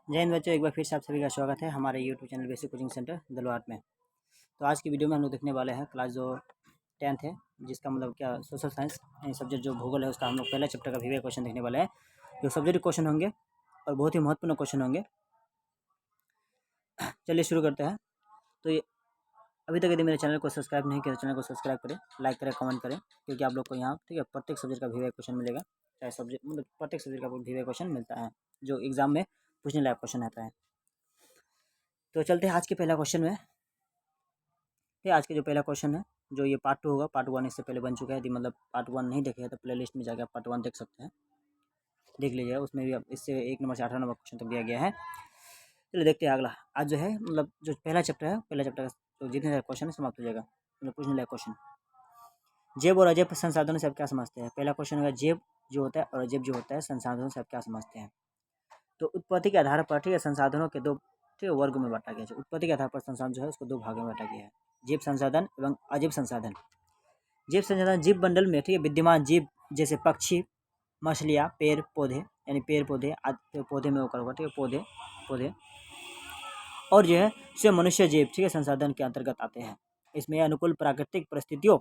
जय हिंद बच्चों, एक बार फिर से आप सभी का स्वागत है हमारे YouTube channel basic coaching centre Dalwat में। तो आज की वीडियो में हम लोग देखने वाले हैं क्लास जो 10th है, जिसका मतलब क्या सोशल साइंस सब्जेक्ट जो भूगोल है उसका हम लोग पहला चैप्टर का भी क्वेश्चन देखने वाले हैं। जो सब्जेक्ट क्वेश्चन होंगे और बहुत ही महत्वपूर्ण क्वेश्चन होंगे। चलिए शुरू करते हैं। तो ये अभी तक यदि मेरे चैनल को सब्सक्राइब नहीं किया तो चैनल को सब्सक्राइब करें, लाइक करें, कमेंट करें, क्योंकि आप लोग को यहाँ ठीक है प्रत्येक सब्जेक्ट का भी क्वेश्चन मिलेगा। चाहे सब्जेक्ट मतलब प्रत्येक सब्जेक्ट का भी क्वेश्चन मिलता है जो एग्जाम में पूछने लायक क्वेश्चन आता है। तो चलते हैं आज के पहला क्वेश्चन में। आज के जो पहला क्वेश्चन है, जो ये पार्ट 2 होगा, पार्ट 1 इससे पहले बन चुका है। यदि मतलब पार्ट 1 नहीं देखे तो प्ले लिस्ट में जाकर पार्ट 1 देख सकते हैं, देख लीजिए। उसमें भी अब इससे 1 नंबर से 18 नंबर क्वेश्चन तक दिया गया है। चलिए देखते हैं अगला। आज जो है मतलब जो पहला चैप्टर है, पहला चैप्टर का जो जितने सारे क्वेश्चन है समाप्त हो जाएगा। मतलब पूछने लायक क्वेश्चन, जैव और अजैव संसाधनों से आप क्या समझते हैं। पहला क्वेश्चन होगा जैव जो होता है और अजैव जो होता है संसाधनों से आप क्या समझते हैं। तो उत्पत्ति के आधार पर ठीक है संसाधनों के दो ठीक है वर्ग में बांटा गया है। उत्पत्ति के आधार पर संसाधन जो है उसको दो भागों में बांटा गया है, जैव संसाधन एवं अजैव संसाधन। जैव संसाधन जीव मंडल में ठीक है विद्यमान जीव जैसे पक्षी, मछलियाँ, पेड़ पौधे, यानी पेड़ पौधे पौधे में होकर होगा ठीक है पौधे पौधे और जो है स्वयं मनुष्य जीव ठीक है संसाधन के अंतर्गत आते हैं। इसमें अनुकूल प्राकृतिक परिस्थितियों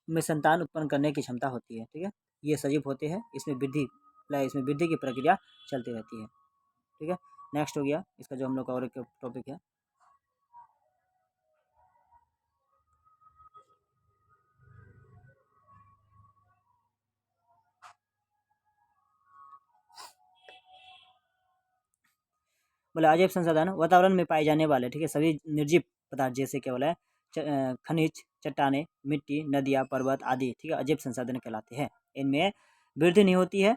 में संतान उत्पन्न करने की क्षमता होती है। ठीक है, ये सजीव होते हैं। इसमें वृद्धि की प्रक्रिया चलती रहती है। ठीक है, नेक्स्ट हो गया इसका जो हम लोग का और एक टॉपिक है। बोले अजैव संसाधन वातावरण में पाए जाने वाले ठीक है सभी निर्जीव पदार्थ जैसे क्या बोला है खनिज, चट्टाने, मिट्टी, नदियाँ, पर्वत आदि ठीक है अजैव संसाधन कहलाते हैं। इनमें वृद्धि नहीं होती है,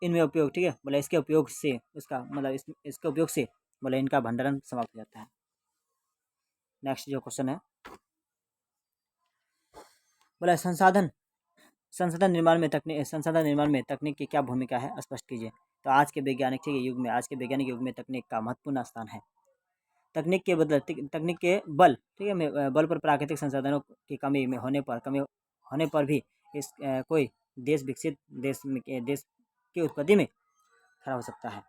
इनमें उपयोग ठीक है बोले इसके उपयोग से इसका मतलब इसके उपयोग से बोले इनका भंडारण समाप्त हो जाता है। नेक्स्ट जो क्वेश्चन है बोला संसाधन निर्माण में तकनीक की क्या भूमिका है, स्पष्ट कीजिए। तो आज के वैज्ञानिक युग में तकनीक का महत्वपूर्ण स्थान है। तकनीक के बल ठीक है बल पर प्राकृतिक संसाधनों की कमी होने पर भी कोई देश विकसित देश की उत्पत्ति में खड़ा हो सकता है।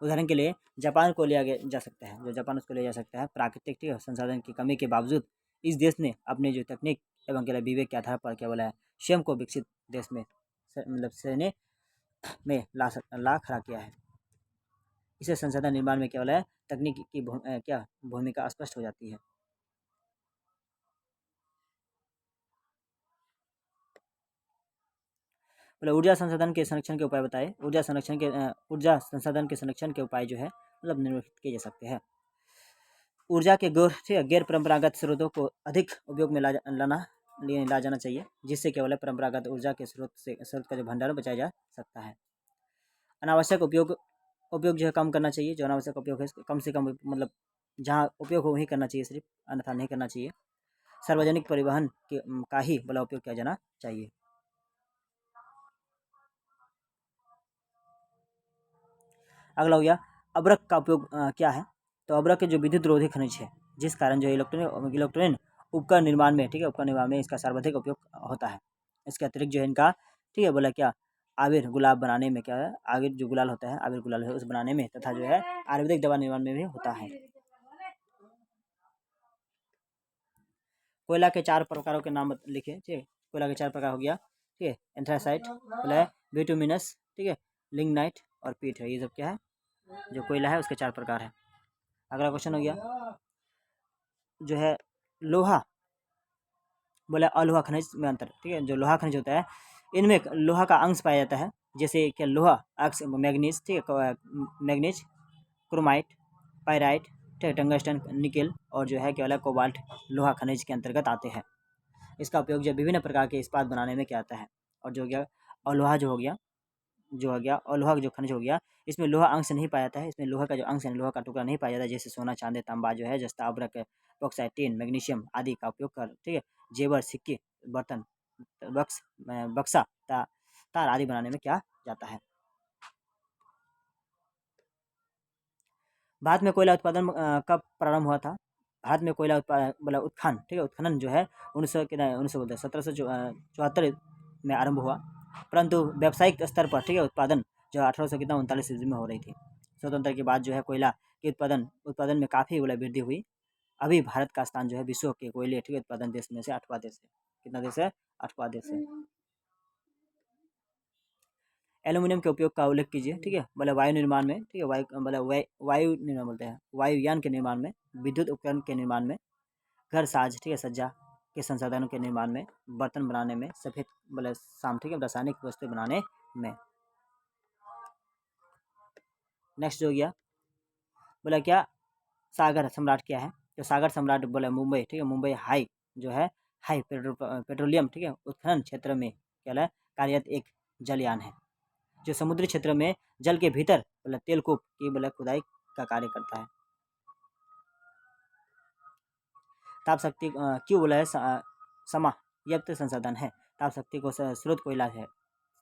उदाहरण के लिए जापान को लिया जा सकता है, जो जापान उसको लिया जा सकता है। प्राकृतिक ठीक है संसाधन की कमी के बावजूद इस देश ने अपने जो तकनीक एवं के विवेक के आधार पर क्या बोला है स्वयं को विकसित देश में मतलब श्रेणी में ला खड़ा किया है। इसे संसाधन निर्माण में क्या बोला है तकनीक की क्या भूमिका स्पष्ट हो जाती है। बोले ऊर्जा संसाधन के संरक्षण के उपाय बताए। ऊर्जा संसाधन के संरक्षण के उपाय जो है मतलब निम्नलिखित किए जा सकते हैं। ऊर्जा के गैर परंपरागत स्रोतों को अधिक उपयोग में ला जाना चाहिए, जिससे केवल परंपरागत ऊर्जा के स्रोत का जो भंडारण बचाया जा सकता है। अनावश्यक उपयोग जो है कम करना चाहिए। जो अनावश्यक उपयोग है कम से कम मतलब जहाँ उपयोग हो वही करना चाहिए, सिर्फ अन्यथा नहीं करना चाहिए। सार्वजनिक परिवहन का ही बड़ा उपयोग किया जाना चाहिए। अगला हो गया अब्रक का उपयोग क्या है। तो अब्रक के जो विद्युत रोधी खनिज है, जिस कारण जो इलेक्ट्रॉनिक उपकरण निर्माण में ठीक है उपकरण निर्माण में इसका सर्वाधिक उपयोग होता है। इसके अतिरिक्त जो है इनका ठीक है बोला क्या आविर गुलाब बनाने में क्या है आविर जो गुलाल होता है आविर गुलाल है उस बनाने में तथा जो है आयुर्वेदिक दवा निर्माण में भी होता है। कोयला के 4 प्रकारों के नाम लिखे। ठीक है, कोयला के 4 प्रकार हो गया ठीक है एंथ्रासाइट बोला है बिटुमिनस ठीक है लिग्नाइट और पीट है। ये सब क्या है जो कोयला है उसके 4 प्रकार है। अगला क्वेश्चन हो गया जो है लोहा बोला अलोहा खनिज में अंतर। ठीक है, जो लोहा खनिज होता है इनमें लोहा का अंश पाया जाता है, जैसे क्या लोहा अक्स मैग्नीज ठीक है मैग्नीज, क्रोमाइट, पायराइट ठीक है टंगस्टन, निकेल और जो है क्या वाला कोबाल्ट लोहा खनिज के अंतर्गत आते हैं। इसका उपयोग जो विभिन्न प्रकार के इस्पात बनाने में किया जाता है। और जो हो गया अलोहा जो हो गया और लोहा जो खनिज हो गया इसमें लोहा अंश नहीं पाया जाता है। इसमें लोहा का जो अंश है लोहा का टुकड़ा नहीं पाया जाता है, जैसे सोना, चांदी, तांबा जो है जस्ता, अब्रक, बॉक्साइट, टिन, मैग्नीशियम आदि का उपयोग कर ठीक है जेवर, सिक्के, बर्तन, बक्सा, तार आदि बनाने में किया जाता है। भारत में कोयला उत्पादन कब प्रारंभ हुआ था। भारत में कोयला मतलब उत्खनन ठीक है उत्खनन जो है 1774 में आरंभ हुआ, परंतु व्यावसायिक स्तर पर ठीक है उत्पादन जो 1839 ईस्वी में हो रही थी। स्वतंत्रता के बाद जो है कोयला के उत्पादन में काफ़ी बोला वृद्धि हुई। अभी भारत का स्थान जो है विश्व के कोयले ठीक है उत्पादन देश में से 8वां देश है। कितना देश है? 8वां देश है। एल्यूमिनियम के उपयोग का उल्लेख कीजिए। ठीक है, बोले वायु निर्माण में, ठीक है, वायु निर्माण बोलते हैं, वायुयान के निर्माण में, विद्युत उपकरण के निर्माण में, घर साज ठीक है सज्जा के संसाधनों के निर्माण में, बर्तन बनाने में, सफेद बोले शाम ठीक है रासायनिक वस्तु बनाने में। नेक्स्ट हो गया बोला क्या सागर सम्राट क्या है? तो सागर सम्राट बोला मुंबई ठीक है, मुंबई हाई जो है हाई पेट्रोलियम ठीक है उत्खनन क्षेत्र में क्या है कार्यरत एक जलयान है जो समुद्री क्षेत्र में जल के भीतर बोला तेलकूप की बोला खुदाई का कार्य करता है। ताप शक्ति क्यों बोला है समायुक्त संसाधन है। ताप शक्ति को स्रोत कोयला है।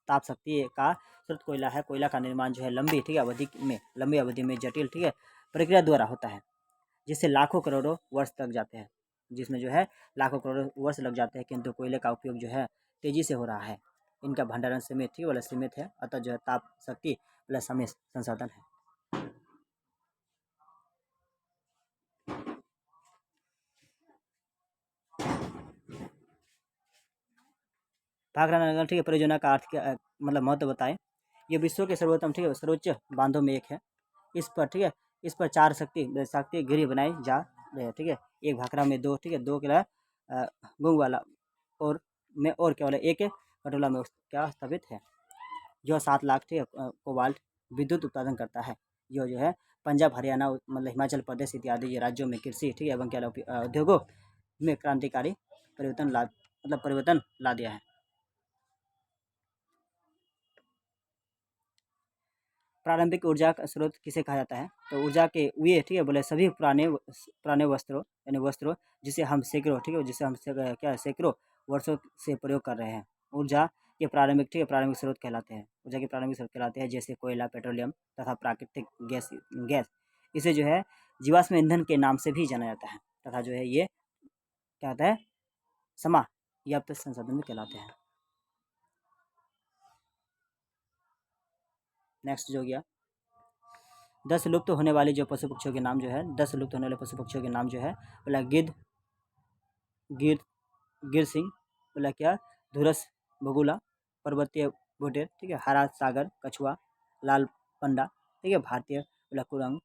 ताप शक्ति का स्रोत कोयला है। कोयला का निर्माण जो है लंबी अवधि में जटिल ठीक है प्रक्रिया द्वारा होता है जिससे लाखों करोड़ों वर्ष तक जाते हैं, जिसमें जो है लाखों करोड़ों वर्ष लग जाते हैं, किंतु कोयले का उपयोग जो है तेजी से हो रहा है। इनका भंडारण सीमित ठीक है सीमित है, अतः जो है ताप शक्ति प्लस सीमित संसाधन है। भाखरा नगर ठीक है परियोजना का अर्थ क्या मतलब महत्व बताएं। ये विश्व के सर्वोत्तम ठीक है सर्वोच्च बांधों में एक है। इस पर ठीक है इस पर 4 शक्ति गिरी बनाई जा रही है। ठीक है, एक भाखरा में 2 ठीक है 2 क्या गुंग वाला और में और केवल एक कटोला में क्या स्थापित है जो 7 लाख ठीक है कोबाल्ट विद्युत उत्पादन करता है। जो है पंजाब हरियाणा मतलब हिमाचल प्रदेश इत्यादि ये राज्यों में कृषि ठीक है एवं क्या उद्योगों में क्रांतिकारी परिवर्तन ला दिया है। प्रारंभिक ऊर्जा का स्रोत किसे कहा जाता है? तो ऊर्जा के वे ठीक है बोले सभी पुराने वस्त्रों जिसे हम सैकड़ों वर्षों से प्रयोग कर रहे हैं। ऊर्जा के प्रारंभिक स्रोत कहलाते हैं। ऊर्जा के प्रारंभिक स्रोत कहलाते हैं जैसे कोयला, पेट्रोलियम तथा प्राकृतिक गैस। इसे जो है जीवाश्म ईंधन के नाम से भी जाना जाता है तथा जो है ये क्या होता है समायुक्त संसाधन में कहलाते हैं। नेक्स्ट जो गया 10 लुप्त होने वाले जो पशु पक्षियों के नाम जो है 10 लुप्त होने वाले पशु पक्षियों के नाम जो है बोला गिद्ध गिर सिंह बोला क्या धुरस बगुला पर्वतीय भुटेर ठीक है हरा सागर कछुआ लाल पंडा ठीक है भारतीय बोला कुरंग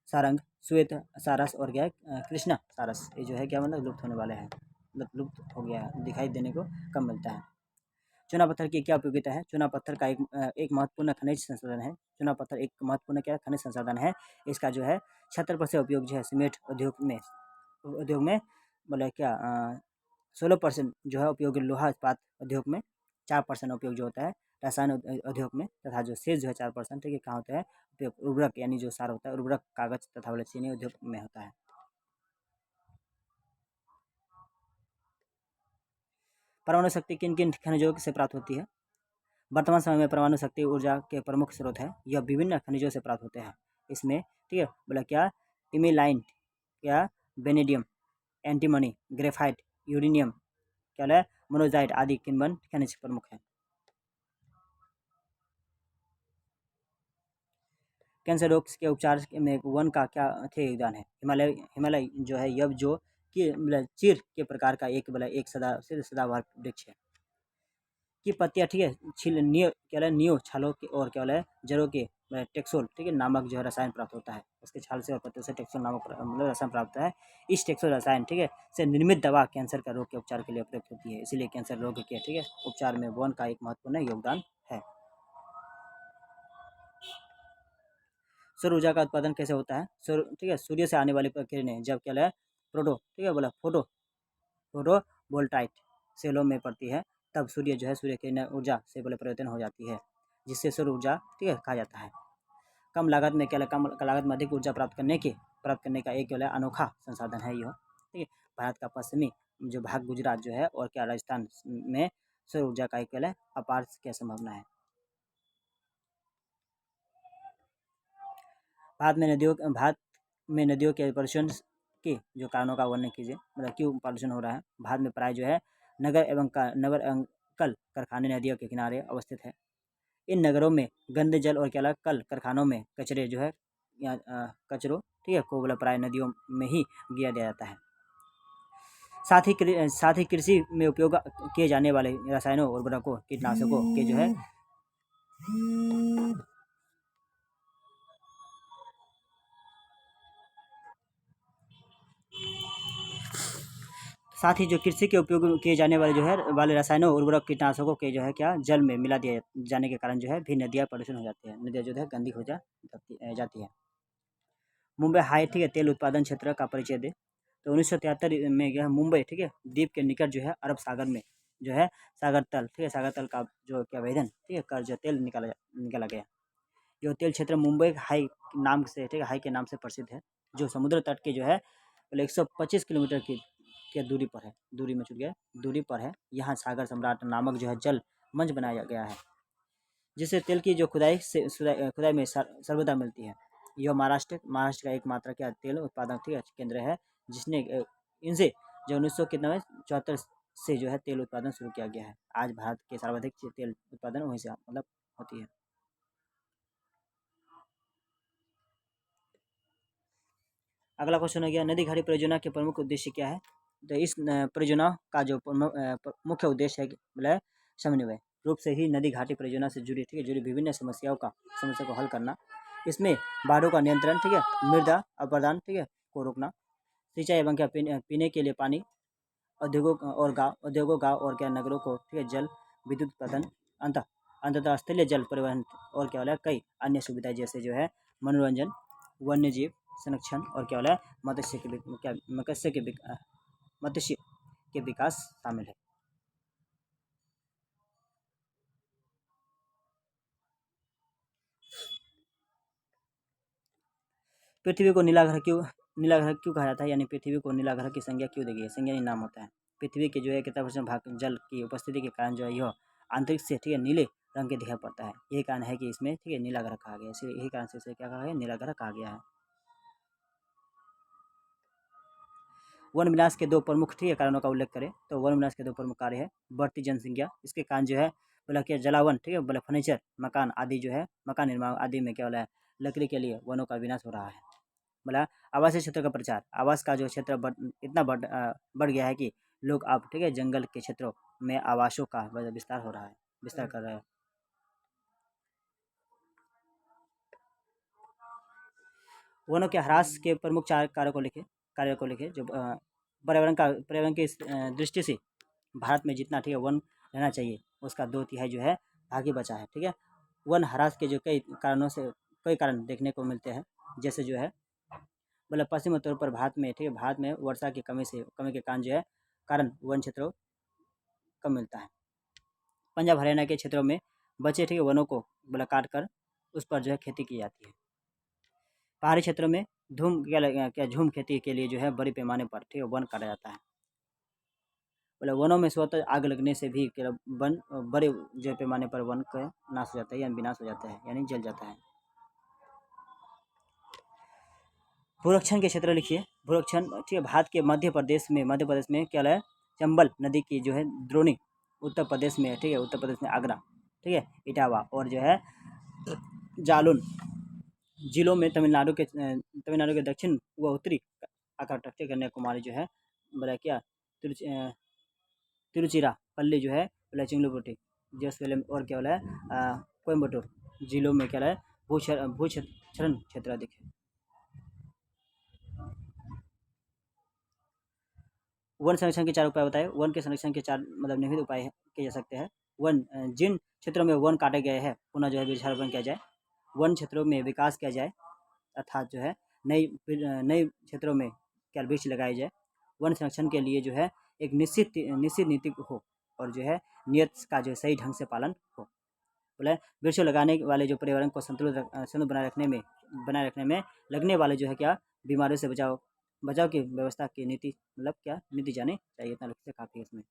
सारंग श्वेत सारस और क्या है कृष्णा सारस। ये जो है क्या मतलब लुप्त होने वाले हैं, मतलब लुप्त हो गया है, दिखाई देने को कम मिलता है। चूना पत्थर की क्या उपयोगिता है? चूना पत्थर का एक महत्वपूर्ण खनिज संसाधन है। चूना पत्थर एक महत्वपूर्ण क्या खनिज संसाधन है। इसका जो है 76% उपयोग जो है सीमेंट उद्योग में बोले क्या 16% जो है उपयोग लोहा इस्पात उद्योग में, 4% उपयोग जो होता है रसायन उद्योग में तथा जो शेष जो है 4% ठीक है कहाँ होता है उपयोग उर्वरक यानी जो सार होता है उर्वरक कागज तथा बोले चीनी उद्योग में होता है। परमाणु शक्ति किन किन खनिजों से प्राप्त होती है? वर्तमान समय में परमाणु शक्ति ऊर्जा के प्रमुख स्रोत है। यह विभिन्न खनिजों से प्राप्त होते हैं। इसमें ठीक है बोला क्या इमिलाइन क्या बेनेडियम एंटीमनी ग्रेफाइट यूरेनियम क्या है मोनोजाइट आदि किण्वन खनिज प्रमुख है। कैंसर रोग के उपचार में वन का क्या थे योगदान है? हिमालय जो है यब जो कि मतलब चीड़ के प्रकार का एक सदाबहार वृक्ष है की पत्तियाँ ठीक है नियो छालों के और क्या है जड़ों के टेक्सोल ठीक है नामक जो है रसायन प्राप्त होता है। उसके छाल से और पत्तों से टेक्सोल नामक मतलब रसायन प्राप्त होता है। इस टेक्सोल रसायन ठीक है से निर्मित दवा कैंसर का रोग के उपचार के लिए प्रयुक्त होती है। इसीलिए कैंसर रोग के ठीक है उपचार में वन का एक महत्वपूर्ण योगदान है। सौर ऊर्जा का उत्पादन कैसे होता है? ठीक है सूर्य से आने वाली किरणें जब क्या है ठीक है बोला फोटो वोल्टाइक सेलों में पड़ती है तब सूर्य जो है सूर्य की ऊर्जा से बोले परिवर्तन हो जाती है जिससे सौर ऊर्जा ठीक है कहा जाता है। कम लागत में क्या कम लागत में अधिक ऊर्जा प्राप्त करने का एक क्या अनोखा संसाधन है यह ठीक है। भारत का पश्चिमी जो भाग गुजरात जो है और क्या राजस्थान में सौर ऊर्जा का एक क्या अपार क्या संभावना है। भारत में नदियों के प्रदूषण के जो कारणों का वर्णन कीजिए। मतलब क्यों प्रदूषण हो रहा है? भारत में प्राय जो है नगर एवं कल कारखाने नदियों के किनारे अवस्थित है। इन नगरों में गंदे जल और क्या कल कारखानों में कचरे जो है या कचरों ठीक है को प्राय नदियों में ही गिरा दिया जाता है। साथ ही कृषि में उपयोग किए जाने वाले रसायनों उर्वरकों कीटनाशकों के जो है साथ ही जो कृषि के उपयोग किए जाने वाले जो है वाले रसायनों उर्वरक कीटनाशकों के जो है क्या जल में मिला दिया जाने के कारण जो है भी नदियाँ प्रदूषण हो जाती है, नदियाँ जो है गंदी हो जाती है। मुंबई हाई ठीक है तेल उत्पादन क्षेत्र का परिचय दे। तो 1973 में यह मुंबई ठीक है द्वीप के निकट जो है अरब सागर में जो है सागर तल ठीक है सागर तल का जो क्या वेधन ठीक है कर जो तेल निकाला गया। जो तेल क्षेत्र मुंबई हाई नाम से ठीक है हाई के नाम से प्रसिद्ध है, जो समुद्र तट के जो है 125 किलोमीटर की दूरी पर है, दूरी में चुक गया दूरी पर है। यहाँ सागर सम्राट नामक जो है जल मंच बनाया गया है, जिससे तेल की जो खुदाई में सर्वदा मिलती है। यह महाराष्ट्र का एकमात्र क्या तेल उत्पादन ठीक है केंद्र है, जिसने इनसे जो 1974 से जो है तेल उत्पादन शुरू किया गया है। आज भारत के सर्वाधिक तेल उत्पादन वहीं से मतलब होती है। अगला क्वेश्चन हो गया नदी घाटी परियोजना के प्रमुख उद्देश्य क्या है। तो इस परियोजना का जो मुख्य उद्देश्य है मतलब समन्वय रूप से ही नदी घाटी परियोजना से जुड़ी विभिन्न समस्या को हल करना। इसमें बाढ़ों का नियंत्रण ठीक है, मृदा अपरदान ठीक है को रोकना, सिंचाई एवं क्या पीने के लिए पानी, उद्योगों गाँव और क्या नगरों को ठीक है जल विद्युत उत्पादन, अंततः स्थलीय जल परिवहन और क्या वाला कई अन्य सुविधाएं जैसे जो है मनोरंजन, वन्य जीव संरक्षण और क्या वाला मत्स्य के विकास शामिल है। पृथ्वी को नीला ग्रह क्यों कहा जाता है, यानी पृथ्वी को नीला ग्रह की संज्ञा क्यों दी गई है, संज्ञा नाम होता है। पृथ्वी के जो है कितना % भाग जल की उपस्थिति के कारण जो है यह आंतरिक से ठीक है नीले रंग के दिखाई पड़ता है। यही कारण है कि इसमें ठीक है नीला ग्रह कहा गया है, इसलिए यही कारण से इसे क्या कहा गया नीला ग्रह कहा गया है। वन विनाश के दो प्रमुख ठीक है कारणों का उल्लेख करें तो वन विनाश के दो प्रमुख कार्य है बढ़ती जनसंख्या, इसके कारण जो है बोला कि जलावन ठीक है बोला फर्नीचर मकान आदि जो है मकान निर्माण आदि में क्या बोला है लकड़ी के लिए वनों का विनाश हो रहा है। बोला आवासीय क्षेत्र का प्रचार, आवास का जो क्षेत्र इतना बढ़ गया है कि लोग अब ठीक है जंगल के क्षेत्रों में आवासों का विस्तार हो रहा है, विस्तार कर रहे हैं। वनों के ह्रास के प्रमुख 4 कार्यों को लिखे जो पर्यावरण की दृष्टि से भारत में जितना ठीक है वन रहना चाहिए उसका 2/3 जो है भाग ही बचा है। ठीक है, वन ह्रास के जो कई कारण देखने को मिलते हैं, जैसे जो है मतलब पश्चिमी तौर पर भारत में वर्षा की कमी के कारण जो है वन क्षेत्रों कम मिलता है। पंजाब हरियाणा के क्षेत्रों में बचे ठीक है वनों को बोला काट कर उस पर जो है खेती की जाती है। पहाड़ी क्षेत्रों में झूम खेती के लिए जो है बड़े पैमाने पर ठीक है वन काटा जाता है। बोले वनों में स्वतः आग लगने से भी वन बड़े जो पैमाने पर वन का नाश हो जाता है या विनाश हो जाता है यानी जल जाता है। भूरक्षण के क्षेत्र लिखिए। भूरक्षण ठीक है भारत के मध्य प्रदेश में क्या है चंबल नदी की जो है द्रोणी, उत्तर प्रदेश में ठीक है उत्तर प्रदेश में आगरा ठीक है इटावा और जो है जालौन जिलों में तमिलनाडु के दक्षिण व उत्तरी तटीय कन्याकुमारी जो है बोला क्या तिरुचिरापल्ली जो है बोला चिंगलुपुटी जेसलमेर और क्या बोला है कोयम्बटूर जिलों में क्या है भूक्षरण क्षेत्र अधिक है। वन संरक्षण के 4 उपाय बताए। वन के संरक्षण के 4 मतलब निम्नलिखित उपाय किए जा सकते हैं। जिन क्षेत्रों में वन काटे गए हैं पुनः जो है वृक्षारोपण किया जाए, वन क्षेत्रों में विकास किया जाए अर्थात जो है नई क्षेत्रों में क्या वृक्ष लगाए जाए, वन संरक्षण के लिए जो है एक निश्चित नीति हो और जो है नियत का जो सही ढंग से पालन हो। बोले वृक्ष लगाने वाले जो पर्यावरण को संतुलित बनाए रखने में लगने वाले जो है क्या बीमारियों से बचाव की व्यवस्था की नीति मतलब क्या नीति जानी चाहिए, इतना लिखते काफ़ी है इसमें।